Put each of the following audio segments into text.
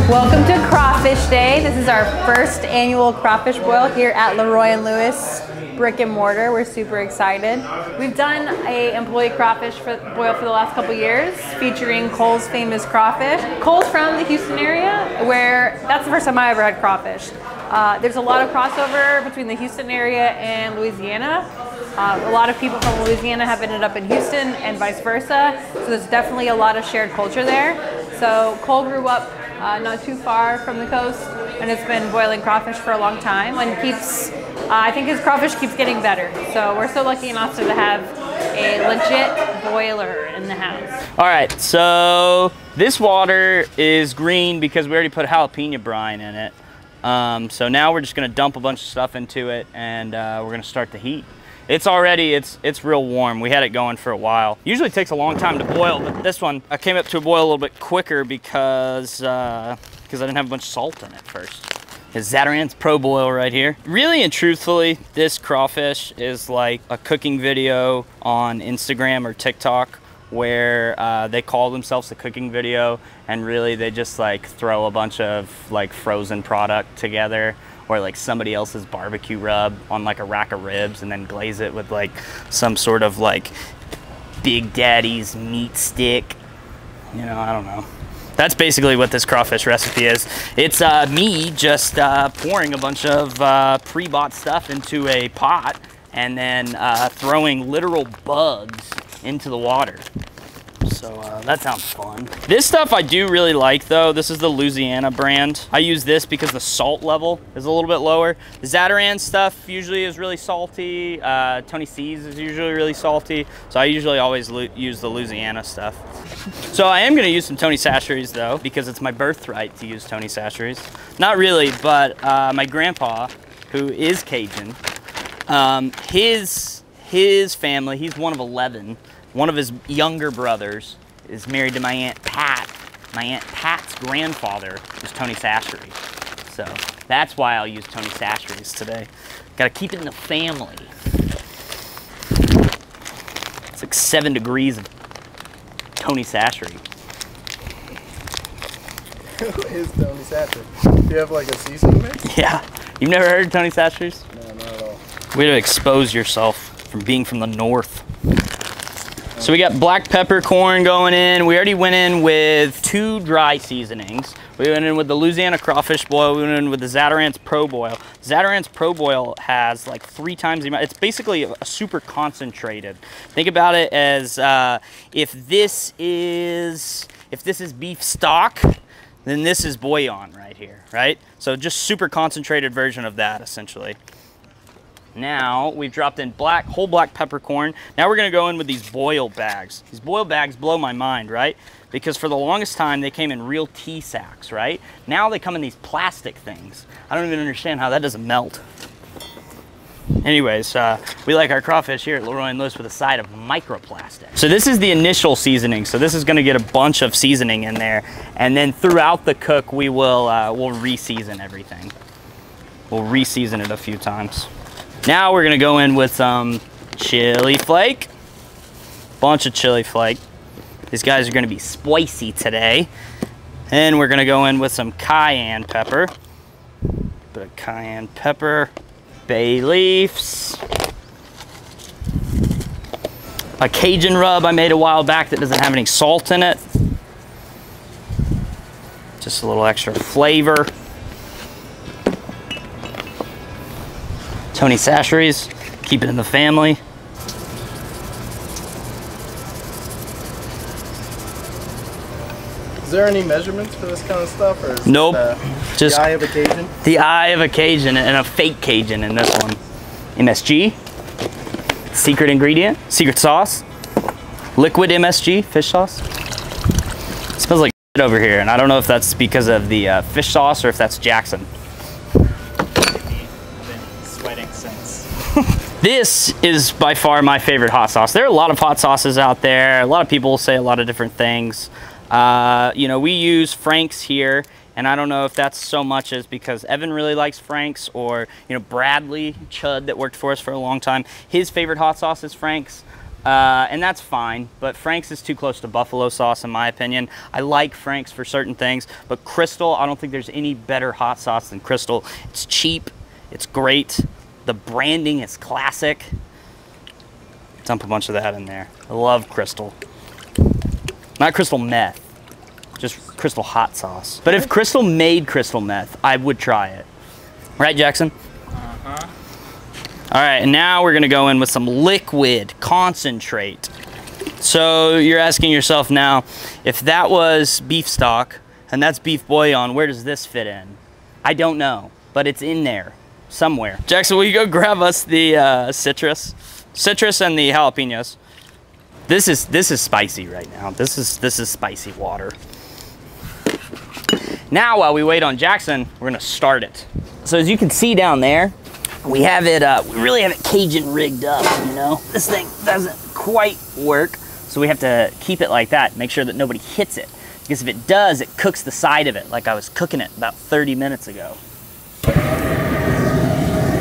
Welcome to Crawfish Day. This is our first annual crawfish boil here at LeRoy and Lewis brick and mortar. We're super excited. We've done a employee crawfish boil for the last couple years featuring Cole's famous crawfish. Cole's from the Houston area where that's the first time I ever had crawfish. There's a lot of crossover between the Houston area and Louisiana. A lot of people from Louisiana have ended up in Houston and vice versa. So there's definitely a lot of shared culture there. So Cole grew up not too far from the coast and has been boiling crawfish for a long time and I think his crawfish keeps getting better. So we're so lucky in Austin to have a legit boiler in the house. All right, so this water is green because we already put jalapeno brine in it. So now we're just gonna dump a bunch of stuff into it and we're gonna start the heat. It's real warm. We had it going for a while. Usually takes a long time to boil, but this one, I came up to a boil a little bit quicker because I didn't have a bunch of salt in it first. It's Zatarain's Pro Boil right here. Really and truthfully, this crawfish is like a cooking video on Instagram or TikTok where they call themselves a cooking video and really they just like throw a bunch of like frozen product together or like somebody else's barbecue rub on like a rack of ribs and then glaze it with like some sort of like Big Daddy's meat stick. You know, I don't know. That's basically what this crawfish recipe is. It's me just pouring a bunch of pre-bought stuff into a pot and then throwing literal bugs into the water. So that sounds fun. This stuff I do really like though. This is the Louisiana brand. I use this because the salt level is a little bit lower. The Zatarain stuff usually is really salty. Tony C's is usually really salty. So I usually always use the Louisiana stuff. So I am gonna use some Tony Chachere's though, because it's my birthright to use Tony Chachere's. Not really, but my grandpa, who is Cajun, his family, he's one of 11. One of his younger brothers is married to my Aunt Pat. My Aunt Pat's grandfather is Tony Chachere's. So that's why I'll use Tony Chachere's today. Gotta keep it in the family. It's like 7 degrees of Tony Chachere. Who is Tony Chachere? Do you have like a seasoning mix? Yeah. You've never heard of Tony Chachere's? No, not at all. Way to expose yourself from being from the north. So we got black peppercorn going in. We already went in with 2 dry seasonings. We went in with the Louisiana crawfish boil. We went in with the Zatarain's Pro Boil. Zatarain's Pro Boil has like 3 times the amount. It's basically a super concentrated. Think about it as if this is beef stock, then this is bouillon right here, right? So just super concentrated version of that essentially. Now we've dropped in whole black peppercorn. Now we're gonna go in with these boil bags. These boil bags blow my mind, right? Because for the longest time they came in real tea sacks, right? Now they come in these plastic things. I don't even understand how that doesn't melt. Anyways, we like our crawfish here at LeRoy and Lewis with a side of microplastic. So this is the initial seasoning. So this is gonna get a bunch of seasoning in there. And then throughout the cook, we'll re-season everything. We'll re-season it a few times. Now we're gonna go in with some chili flake. Bunch of chili flake. These guys are gonna be spicy today. And we're gonna go in with some cayenne pepper. Bit of cayenne pepper. Bay leaves. A Cajun rub I made a while back that doesn't have any salt in it. Just a little extra flavor. Tony Chachere's, keep it in the family. Is there any measurements for this kind of stuff? Or is nope. Just the eye of a Cajun? The eye of a Cajun and a fake Cajun in this one. MSG, secret ingredient, secret sauce, liquid MSG, fish sauce. It smells like shit over here, and I don't know if that's because of the fish sauce or if that's Jackson. This is by far my favorite hot sauce. There are a lot of hot sauces out there. A lot of people say a lot of different things. You know, we use Frank's here, and I don't know if that's so much as because Evan really likes Frank's, or, you know, Bradley Chud that worked for us for a long time, his favorite hot sauce is Frank's. and that's fine, but Frank's is too close to buffalo sauce in my opinion. I like Frank's for certain things, but Crystal, I don't think there's any better hot sauce than Crystal. It's cheap, it's great, the branding is classic. Dump a bunch of that in there. I love Crystal. Not Crystal meth, just Crystal hot sauce. But if Crystal made Crystal meth, I would try it. Right, Jackson? Uh-huh. All right, and now we're gonna go in with some liquid concentrate. So you're asking yourself now, if that was beef stock and that's beef bouillon, where does this fit in? I don't know, but it's in there somewhere. Jackson, will you go grab us the citrus and the jalapenos? This is spicy right now. This is spicy water. Now, while we wait on Jackson, we're gonna start it. So as you can see down there, we have it, we really have it Cajun rigged up, you know? This thing doesn't quite work, so we have to keep it like that, make sure that nobody hits it. Because if it does, it cooks the side of it like I was cooking it about 30 minutes ago.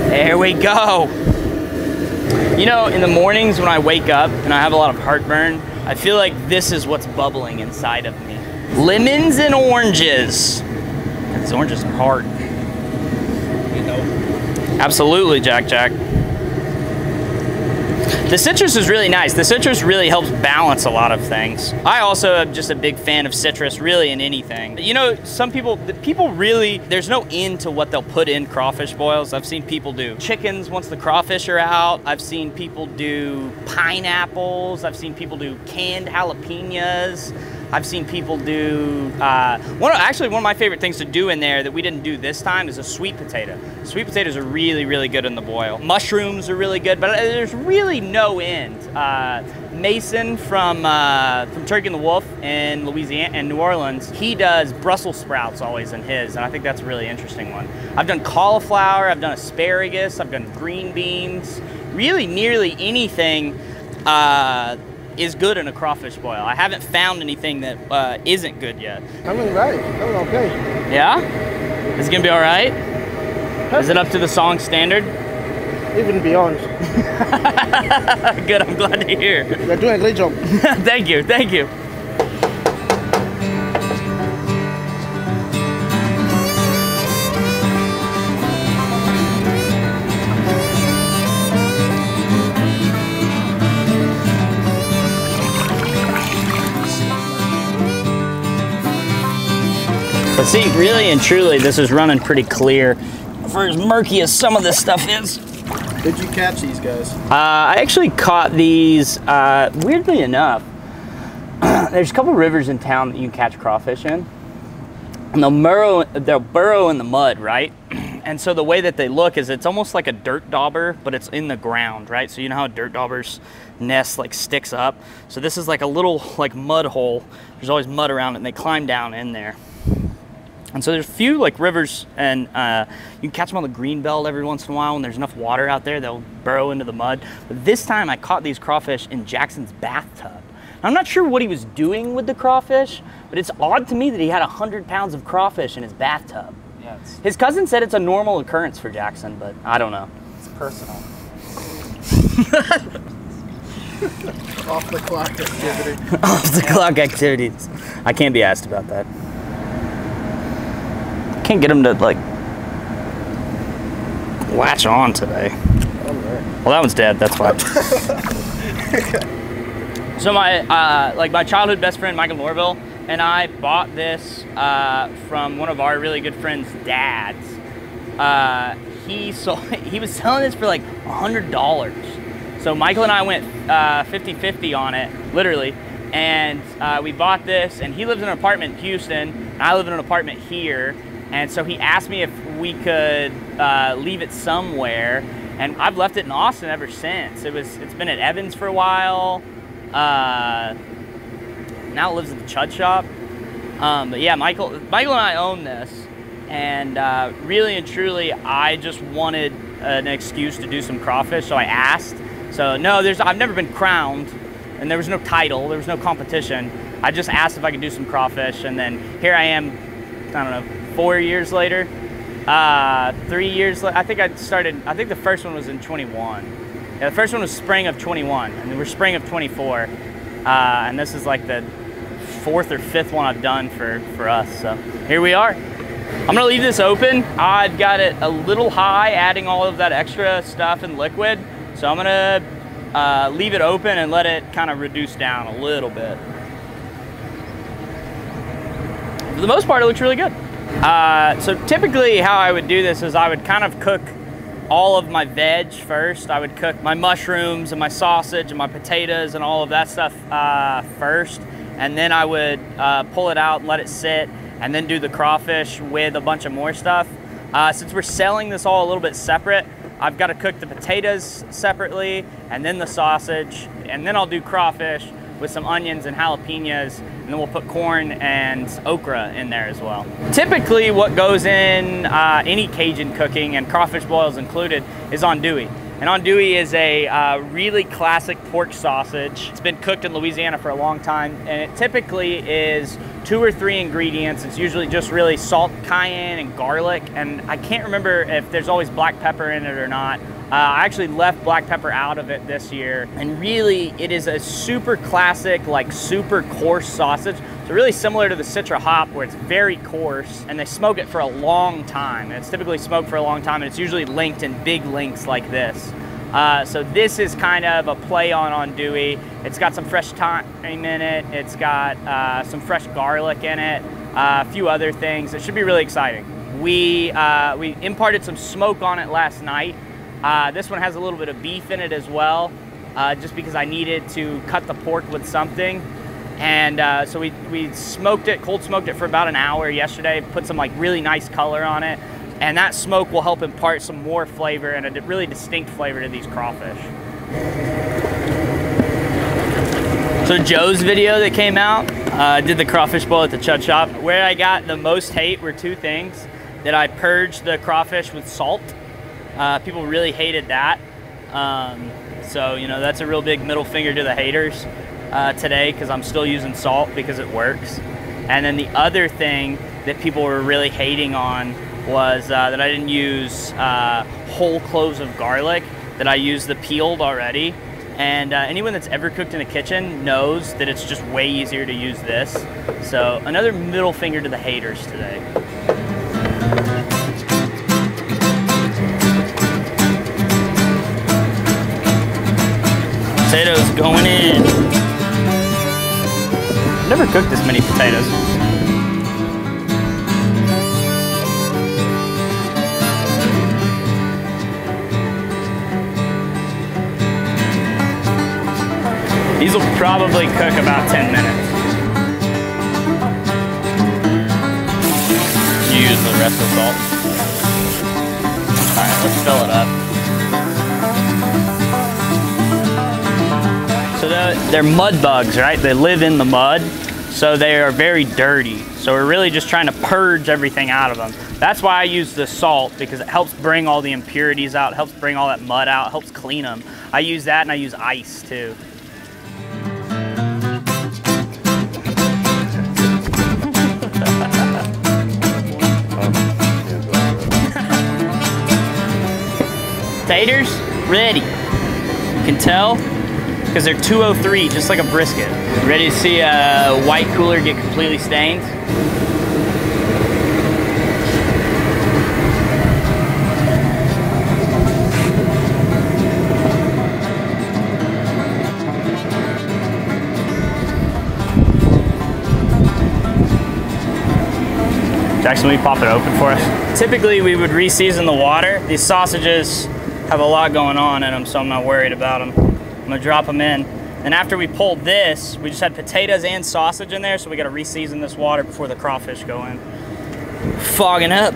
There we go. You know, in the mornings when I wake up and I have a lot of heartburn, I feel like this is what's bubbling inside of me. Lemons and oranges. These oranges are hard. You know. Absolutely, Jack. The citrus is really nice. The citrus really helps balance a lot of things. I also am just a big fan of citrus, really, in anything. You know, some people really, there's no end to what they'll put in crawfish boils. I've seen people do chickens once the crawfish are out. I've seen people do pineapples. I've seen people do canned jalapenos. I've seen people do, one of my favorite things to do in there that we didn't do this time is a sweet potato. Sweet potatoes are really, really good in the boil. Mushrooms are really good, but there's really no end. Mason from Turkey and the Wolf in Louisiana and New Orleans, he does Brussels sprouts always in his, and I think that's a really interesting one. I've done cauliflower, I've done asparagus, I've done green beans. Really, nearly anything is good in a crawfish boil. I haven't found anything that isn't good yet. I mean, right. That was okay. Yeah? Is it gonna be all right? Is it up to the song standard? Even beyond. Good, I'm glad to hear. You're doing a great job. Thank you. But see, really and truly, this is running pretty clear for as murky as some of this stuff is. Did you catch these guys? I actually caught these, weirdly enough, there's a couple rivers in town that you can catch crawfish in. And they'll burrow in the mud, right? And so the way that they look is it's almost like a dirt dauber, but it's in the ground, right? So you know how a dirt dauber's nest like sticks up? So this is like a little like mud hole. There's always mud around it, and they climb down in there. And so there's a few like rivers, and you can catch them on the green belt every once in a while when there's enough water out there. They'll burrow into the mud. But this time I caught these crawfish in Jackson's bathtub. I'm not sure what he was doing with the crawfish, but it's odd to me that he had 100 pounds of crawfish in his bathtub. Yeah, His cousin said it's a normal occurrence for Jackson, but I don't know. it's personal. Off the clock activity. Off the clock activities. I can't be asked about that. Can't get him to like latch on today. Well, that one's dead. That's why. So my childhood best friend Michael Norville and I bought this from one of our really good friends' dads. He was selling this for like $100. So Michael and I went 50-50 on it, literally. And we bought this, and he lives in an apartment in Houston, and I live in an apartment here. And so he asked me if we could leave it somewhere, and I've left it in Austin ever since. It's been at Evans for a while. Now it lives at the Chud Shop. But yeah, Michael and I own this, and really and truly, I just wanted an excuse to do some crawfish, so I asked. So no, I've never been crowned, and there was no title, there was no competition. I just asked if I could do some crawfish, and then here I am, I don't know, 4 years later, 3 years later. I think the first one was in 21. Yeah, the first one was spring of 21, and then we're spring of 24. And this is like the 4th or 5th one I've done for us. So here we are. I'm gonna leave this open. I've got it a little high, adding all of that extra stuff and liquid. So I'm gonna leave it open and let it kind of reduce down a little bit. For the most part, it looks really good. So typically how I would do this is I would kind of cook all of my veg first. I would cook my mushrooms and my sausage and my potatoes and all of that stuff first. And then I would pull it out and let it sit, and then do the crawfish with a bunch of more stuff. Since we're selling this all a little bit separate, I've got to cook the potatoes separately, and then the sausage, and then I'll do crawfish with some onions and jalapenos, and then we'll put corn and okra in there as well. Typically what goes in any Cajun cooking, and crawfish boils included, is andouille. And andouille is a really classic pork sausage. It's been cooked in Louisiana for a long time, and it typically is 2 or 3 ingredients. It's usually just really salt, cayenne, and garlic. And I can't remember if there's always black pepper in it or not. I actually left black pepper out of it this year. And really, it is a super classic, like super coarse sausage. So really similar to the Citra hop, where it's very coarse, and they smoke it for a long time. And it's typically smoked for a long time, and it's usually linked in big links like this. So this is kind of a play on andouille. It's got some fresh thyme in it. It's got some fresh garlic in it, a few other things. It should be really exciting. We imparted some smoke on it last night. This one has a little bit of beef in it as well, just because I needed to cut the pork with something. And so we smoked it, cold smoked it for about an hour yesterday, put some like really nice color on it. And that smoke will help impart some more flavor and a really distinct flavor to these crawfish. So Joe's video that came out, did the crawfish boil at the Chud Shop. Where I got the most hate were 2 things. That I purged the crawfish with salt. People really hated that. So, you know, that's a real big middle finger to the haters today, because I'm still using salt because it works. And then the other thing that people were really hating on was that I didn't use whole cloves of garlic, that I used the peeled already. And anyone that's ever cooked in a kitchen knows that it's just way easier to use this. So another middle finger to the haters today. Potatoes going in. Never cooked this many potatoes. These will probably cook about 10 minutes. Use the rest of the salt. All right, let's fill it up. So they're mud bugs, right? They live in the mud, so they are very dirty. So we're really just trying to purge everything out of them. That's why I use the salt, because it helps bring all the impurities out, helps bring all that mud out, helps clean them. I use that, and I use ice too. Taters, ready. You can tell because they're 203, just like a brisket. Ready to see a white cooler get completely stained? Jackson, will you pop it open for us? Typically, we would re-season the water. These sausages have a lot going on in them, so I'm not worried about them. I'm gonna drop them in. And after we pulled this, we just had potatoes and sausage in there, so we gotta re-season this water before the crawfish go in. Fogging up.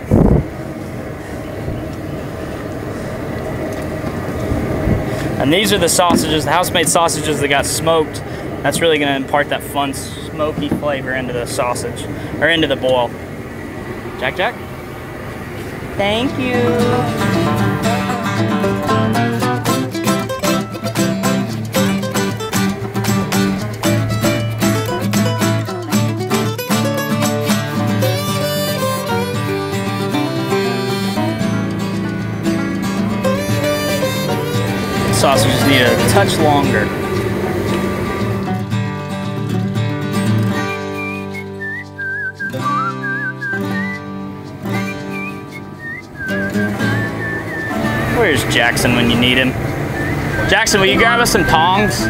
And these are the sausages, the house-made sausages that got smoked. That's really gonna impart that fun smoky flavor into the sausage, or into the boil. Jack, Jack? Thank you. sausages need a touch longer. Where's Jackson when you need him? Jackson, will you grab us some tongs?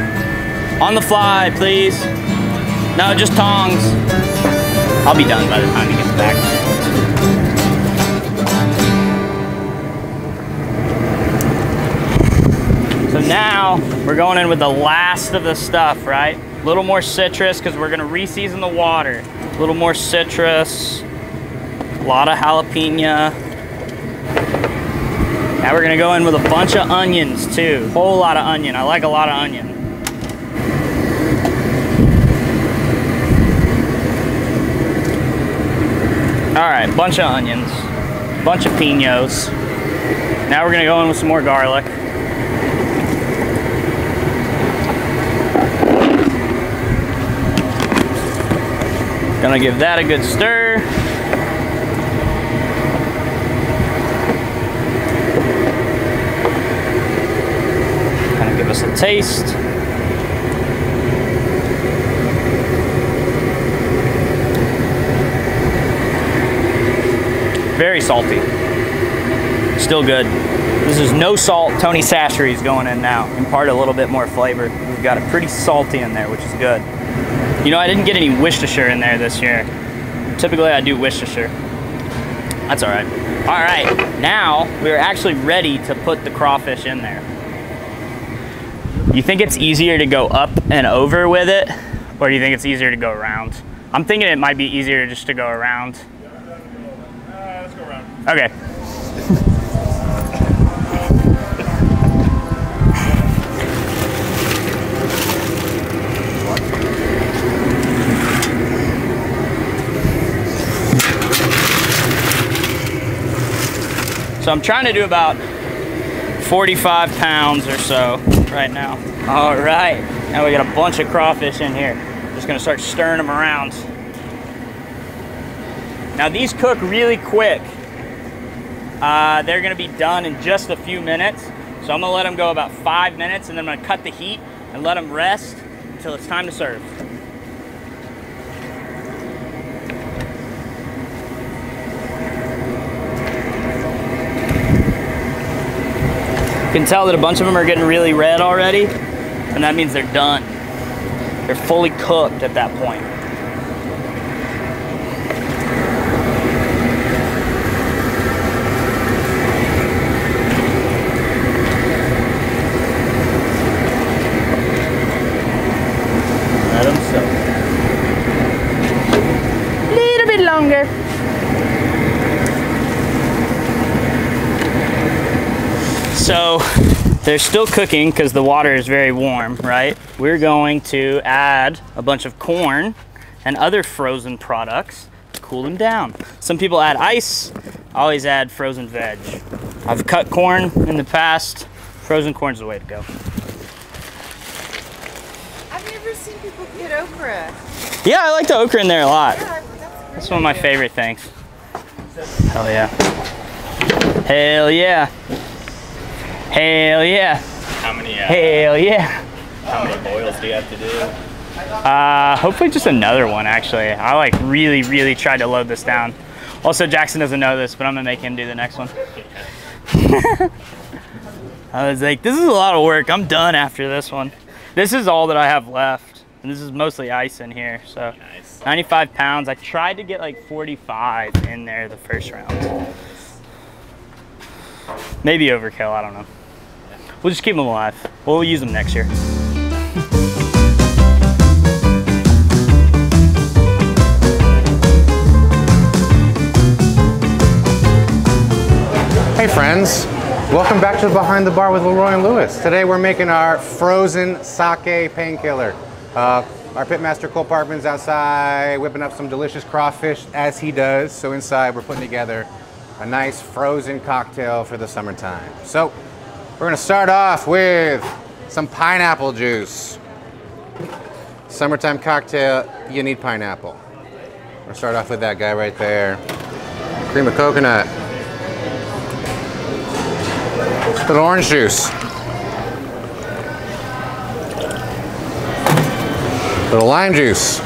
On the fly, please. No, just tongs. I'll be done by the time he gets back. So now we're going in with the last of the stuff, right? A little more citrus because we're gonna re-season the water. A little more citrus, a lot of jalapeno. Now we're gonna go in with a bunch of onions too. Whole lot of onion. I like a lot of onion. All right, bunch of onions, bunch of pinos. Now we're gonna go in with some more garlic. Gonna give that a good stir. Kind of give us a taste. Very salty. Still good. This is no salt Tony Chachere's going in now. Impart a little bit more flavor. We've got it pretty salty in there, which is good. You know, I didn't get any Worcestershire in there this year. Typically I do Worcestershire. That's all right. All right, now we're actually ready to put the crawfish in there. You think it's easier to go up and over with it, or do you think it's easier to go around? I'm thinking it might be easier just to go around. Let's go around. Okay. So I'm trying to do about 45 pounds or so right now. All right, now we got a bunch of crawfish in here. Just gonna start stirring them around. Now these cook really quick. They're gonna be done in just a few minutes. So I'm gonna let them go about 5 minutes and then I'm gonna cut the heat and let them rest until it's time to serve. You can tell that a bunch of them are getting really red already, and that means they're done. They're fully cooked at that point. Let them soak. A little bit longer. So they're still cooking because the water is very warm, right? We're going to add a bunch of corn and other frozen products to cool them down. Some people add ice. I always add frozen veg. I've cut corn in the past. Frozen corn's the way to go. I've never seen people put okra. Yeah, I like the okra in there a lot. Yeah, That's one of my favorite things. Hell yeah. Hell yeah. Hell yeah. How many? Hell yeah. How many boils do you have to do? Hopefully just another one, actually. I like really tried to load this down. Also, Jackson doesn't know this, but I'm gonna make him do the next one. I was like, this is a lot of work. I'm done after this one. This is all that I have left. And this is mostly ice in here, so. Nice. 95 pounds. I tried to get like 45 in there the first round. Maybe overkill, I don't know. We'll just keep them alive. We'll use them next year. Hey friends, welcome back to Behind the Bar with LeRoy and Lewis. Today we're making our Frozen Painkiller. Our pitmaster Cole Parkman's outside whipping up some delicious crawfish as he does. So inside we're putting together a nice frozen cocktail for the summertime. So we're gonna start off with some pineapple juice. Summertime cocktail, you need pineapple. We're gonna start off with that guy right there. Cream of coconut. A little orange juice. Little lime juice.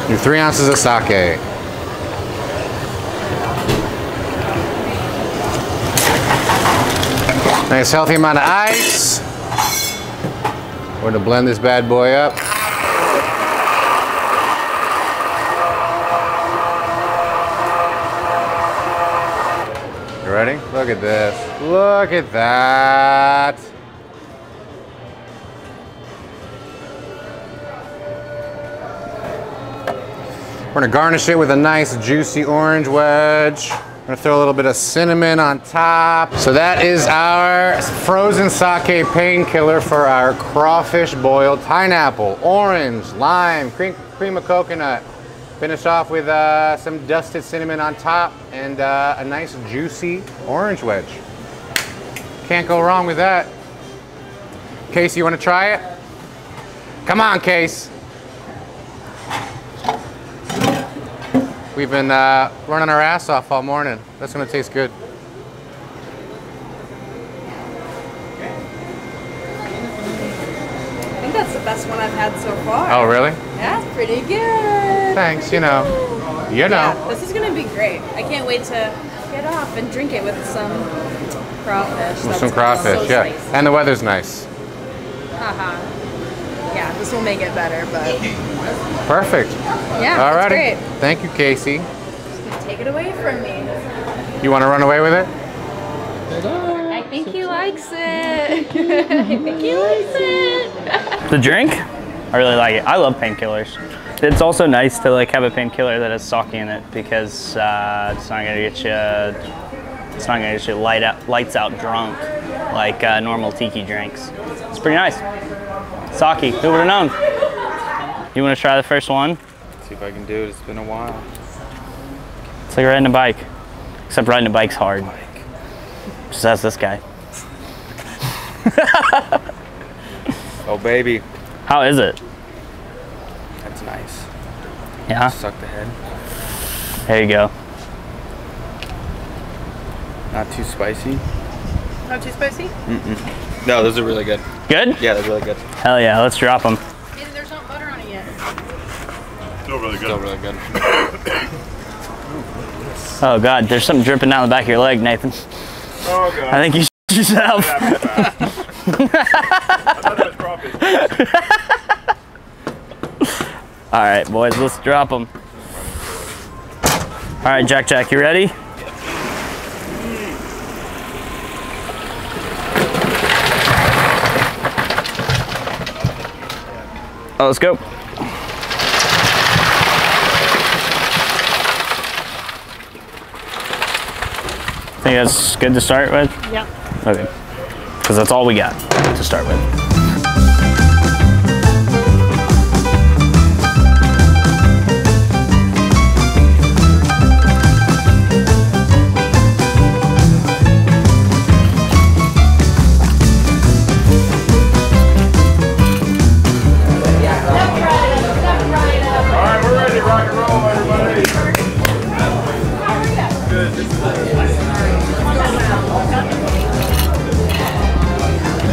Your 3 ounces of sake. Nice healthy amount of ice. We're gonna blend this bad boy up. You ready? Look at this. Look at that. We're gonna garnish it with a nice juicy orange wedge. I'm gonna throw a little bit of cinnamon on top. So that is our frozen sake painkiller for our crawfish boiled pineapple, orange, lime, cream of coconut. Finish off with some dusted cinnamon on top and a nice juicy orange wedge. Can't go wrong with that. Casey, you wanna try it? Come on, Case. We've been running our ass off all morning. That's gonna taste good. I think that's the best one I've had so far. Oh, really? Yeah, it's pretty good. Thanks, you know. Yeah, this is gonna be great. I can't wait to get off and drink it with some crawfish. With some crawfish, so yeah. spicy. And the weather's nice. Haha. Yeah, this will make it better, but Perfect. yeah, Alrighty. it's great. Thank you, Casey. Take it away from me. You want to run away with it? I think he likes it. I think he likes it. The drink, I really like it. I love painkillers. It's also nice to like have a painkiller that has sake in it because it's not gonna get you. It's not gonna get you lights out drunk like normal tiki drinks. It's pretty nice. Sake, who would have known? You want to try the first one? See if I can do it. It's been a while. It's like riding a bike, except riding a bike's hard. Just ask this guy. Oh, baby. How is it? That's nice. Yeah? Suck the head. There you go. Not too spicy. Not too spicy? Mm-mm. No, those are really good. Good? Yeah, they're really good. Hell yeah, let's drop them. Maybe there's not butter on it yet. Still really good. Still really good. Oh God, there's something dripping down the back of your leg, Nathan. Oh God. I think you shit yourself. I thought that was crawfish. All right, boys, let's drop them. All right, Jack, you ready? Oh, let's go. Think that's good to start with? Yeah. Okay. Because that's all we got to start with.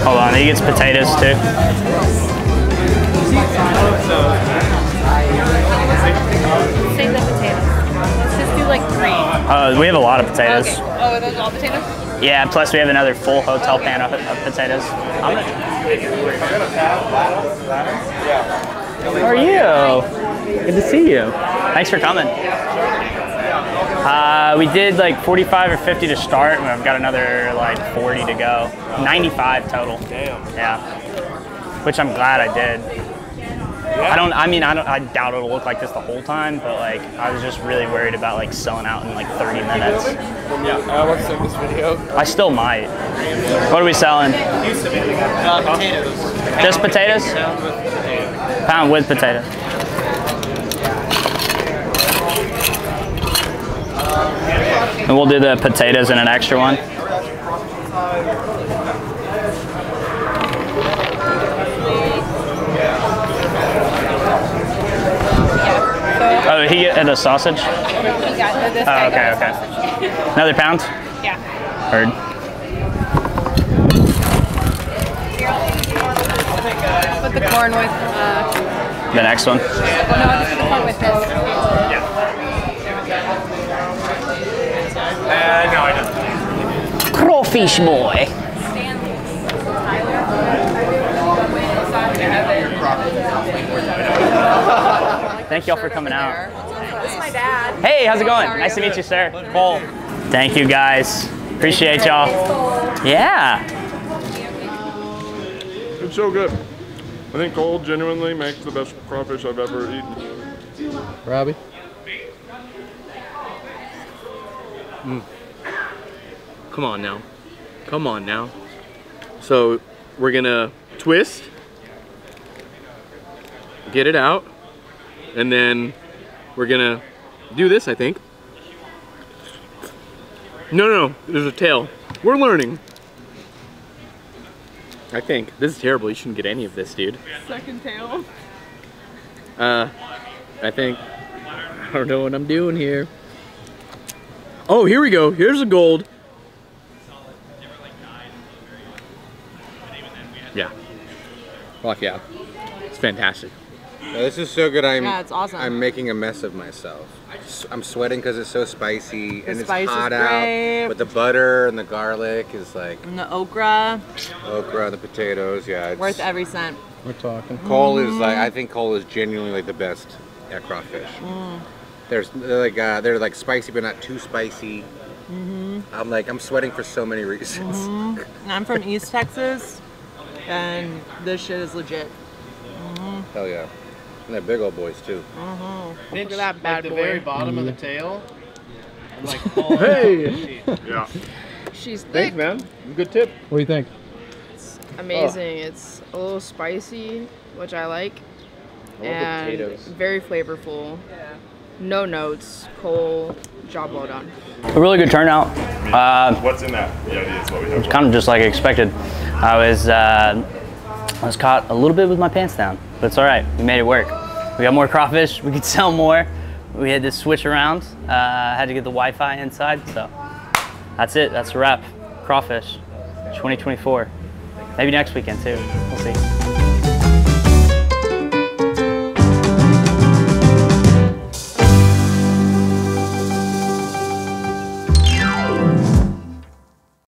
Hold on, he gets potatoes too. Save the potatoes. Let's just do like 3. We have a lot of potatoes. Okay. Oh, are those all potatoes? Yeah, plus we have another full hotel pan of potatoes. How are you? Good to see you. Thanks for coming. We did like 45 or 50 to start, and I've got another like 40 to go. 95 total. Damn. Yeah. Which I'm glad I did. I doubt it'll look like this the whole time, but like I was just really worried about like selling out in like 30 minutes. Yeah, I want to send this video. I still might. What are we selling? Potatoes. Just potatoes? Pound with potato. And we'll do the potatoes in an extra one. Oh, did he get a sausage? He got this Oh, guy okay, got a okay. sausage. Another pound? Yeah. Heard. Put the corn with The next one. Oh no, this is the one with this. No, I don't. Crawfish boy. Thank y'all for coming out. This is my dad. Hey, how's it going? Nice to meet you, sir. Cole. Thank you, guys. Appreciate y'all. Yeah. It's so good. I think Cole genuinely makes the best crawfish I've ever eaten. Robbie? Come on now. Come on now. So we're gonna twist, get it out, and then we're gonna do this, I think. No, there's a tail. We're learning. I think. This is terrible. You shouldn't get any of this, dude. Second tail. I think. I don't know what I'm doing here. Oh, here we go. Here's a gold. Yeah. Fuck yeah. It's fantastic. This is so good. Yeah, it's awesome. I'm making a mess of myself. I'm sweating because it's so spicy and it's spice is hot great. out. But the butter and the garlic is like And the okra, okra, the potatoes. Yeah, it's worth every cent. We're talking. Cole is like, I think Cole is genuinely like the best at crawfish. They're like spicy but not too spicy. I'm sweating for so many reasons. And I'm from East Texas, and this shit is legit. Hell yeah. And they're big old boys too. Look at that bad the boy. very bottom of the tail. And like Hey! Yeah. She's thick. Thanks, man. Good tip. What do you think? Amazing. It's a little spicy, which I like, and potatoes. very flavorful. No notes. Cole, job well done. A really good turnout. What's in that? Yeah, it's what we have. Kind of just like expected. I was caught a little bit with my pants down, but it's all right. We made it work. We got more crawfish. We could sell more. We had to switch around. Had to get the Wi-Fi inside, so that's it. That's a wrap. Crawfish, 2024. Maybe next weekend too. We'll see.